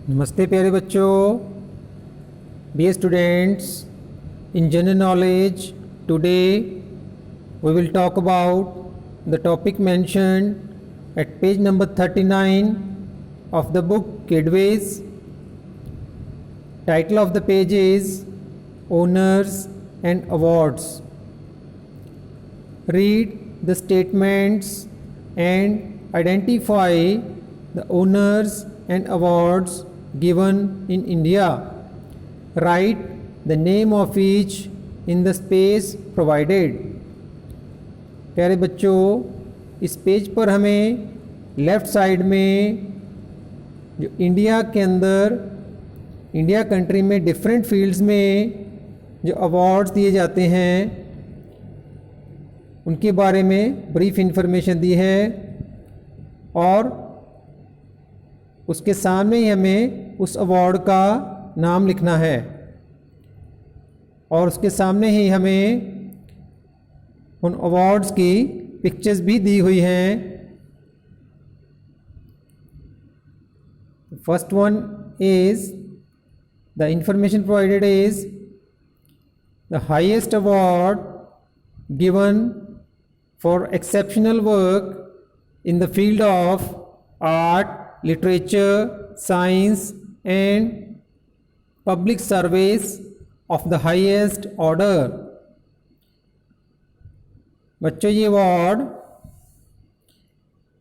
नमस्ते प्यारे बच्चों, dear students. In general knowledge, today we will talk about the topic mentioned at page number 39 of the book Kidways. Title of the page is Honors and Awards. Read the statements and identify the honors and awards given in India. Write the name of each in the space provided. प्यारे बच्चों, इस page पर हमें left side में जो India के अंदर India country में डिफरेंट फील्ड्स में जो अवार्ड्स दिए जाते हैं उनके बारे में ब्रीफ इंफॉर्मेशन दी है और उसके सामने ही हमें उस अवार्ड का नाम लिखना है और उसके सामने ही हमें उन अवार्ड्स की पिक्चर्स भी दी हुई हैं. First one is the information provided is the highest award given for exceptional work in the field of art, literature, science and public service of the highest order. बच्चों, ये अवार्ड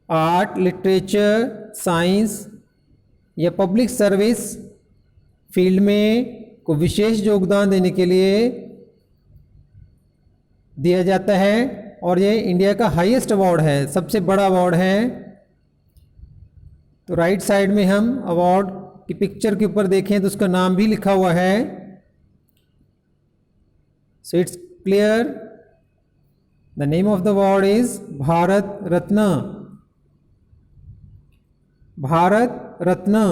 आर्ट, लिटरेचर, साइंस या public service field में को विशेष योगदान देने के लिए दिया जाता है और ये इंडिया का हाईएस्ट अवार्ड है, सबसे बड़ा अवार्ड है. तो राइट साइड में हम अवार्ड की पिक्चर के ऊपर देखें तो उसका नाम भी लिखा हुआ है. So it's clear, the name of the award is Bharat Ratna. Bharat Ratna.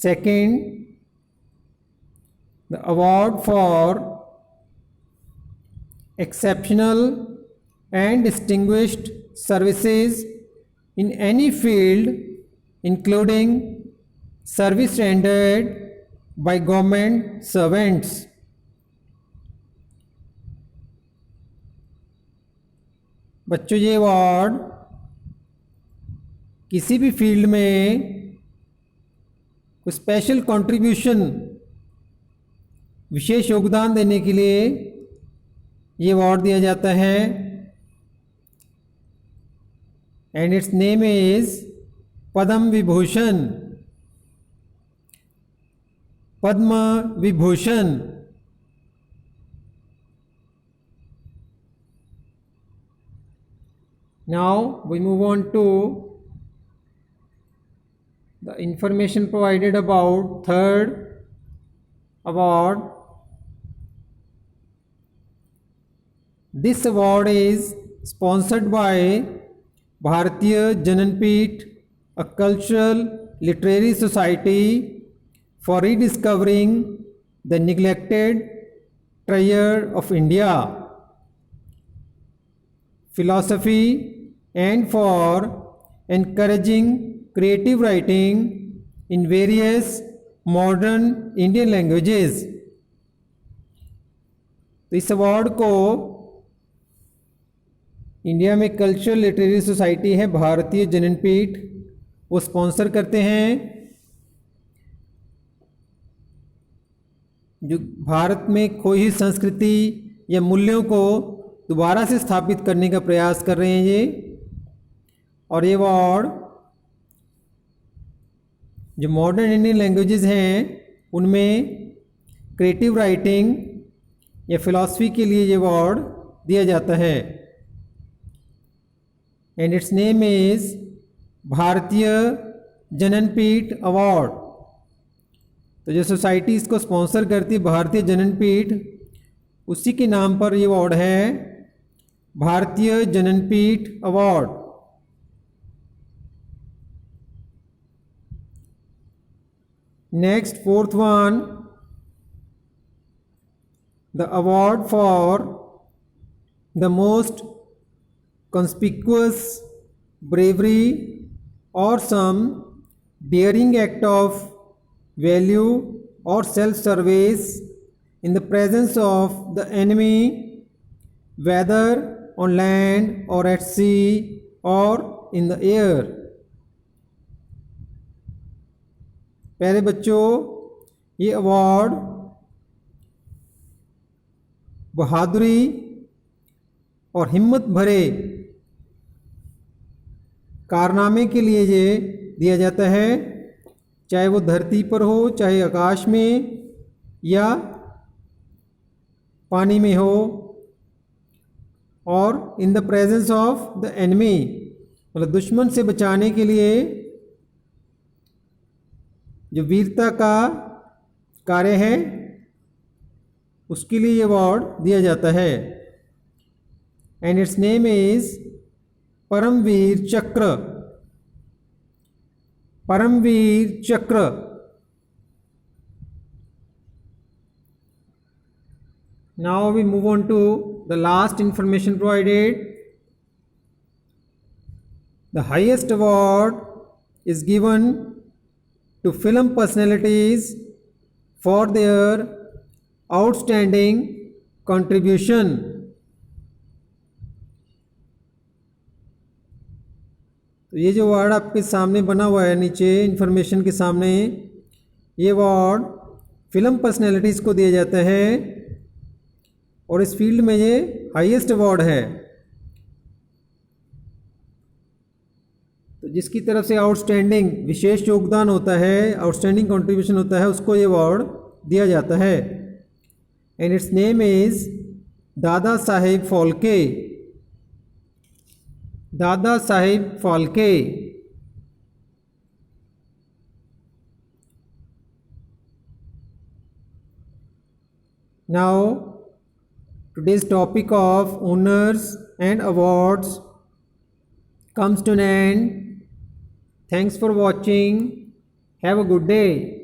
Second, the award for exceptional and distinguished services in any field including service rendered by government servants. बच्चों, ये अवार्ड किसी भी फील्ड में कोई स्पेशल कंट्रीब्यूशन विशेष योगदान देने के लिए ये अवार्ड दिया जाता है. And its name is Padma Vibhushan. Padma Vibhushan. Now we move on to the information provided about third award. This award is sponsored by Bharatiya Jananpeeth, a cultural literary society for rediscovering the neglected treasure of India, philosophy and for encouraging creative writing in various modern Indian languages. तो इस award को India में cultural literary society है भारतीय जननपीठ, वो sponsor करते हैं. जो भारत में खोई हुई संस्कृति या मूल्यों को दोबारा से स्थापित करने का प्रयास कर रहे हैं ये. और ये अवार्ड जो मॉडर्न इंडियन लैंग्वेजेस हैं उनमें क्रिएटिव राइटिंग या फिलॉसफी के लिए ये अवार्ड दिया जाता है. एंड इट्स नेम इज भारतीय जननपीठ अवार्ड. तो जो सोसाइटी इसको स्पॉन्सर करती है भारतीय जननपीठ, उसी के नाम पर ये अवार्ड है, भारतीय जननपीठ award. Next, fourth one, the award for the most conspicuous bravery, or some daring act of value or self-service in the presence of the enemy, whether on land or at sea or in the air। प्यारे बच्चों, ये award बहादुरी और हिम्मत भरे कारनामे के लिए ये दिया जाता है, चाहे वो धरती पर हो, चाहे आकाश में या पानी में हो, और in the presence of the enemy, मतलब दुश्मन से बचाने के लिए जो वीरता का कार्य है उसके लिए ये अवार्ड दिया जाता है। And its name is Paramvir Chakra. Paramvir चक्र। Now we move on to the last information provided. The highest award is given to film personalities for their outstanding contribution. तो ये जो अवार्ड आपके सामने बना हुआ है नीचे इन्फॉर्मेशन के सामने, ये अवार्ड फिल्म पर्सनैलिटीज़ को दिया जाता है और इस फील्ड में ये हाईएस्ट अवार्ड है। तो जिसकी तरफ से आउटस्टैंडिंग विशेष योगदान होता है, आउटस्टैंडिंग कंट्रीब्यूशन होता है, उसको ये अवार्ड दिया जाता है। एंड इट्स नेम इज दादा Saheb Phalke. Dada Saheb Phalke. Now today's topic of honors and awards comes to an end. Thanks for watching. Have a good day.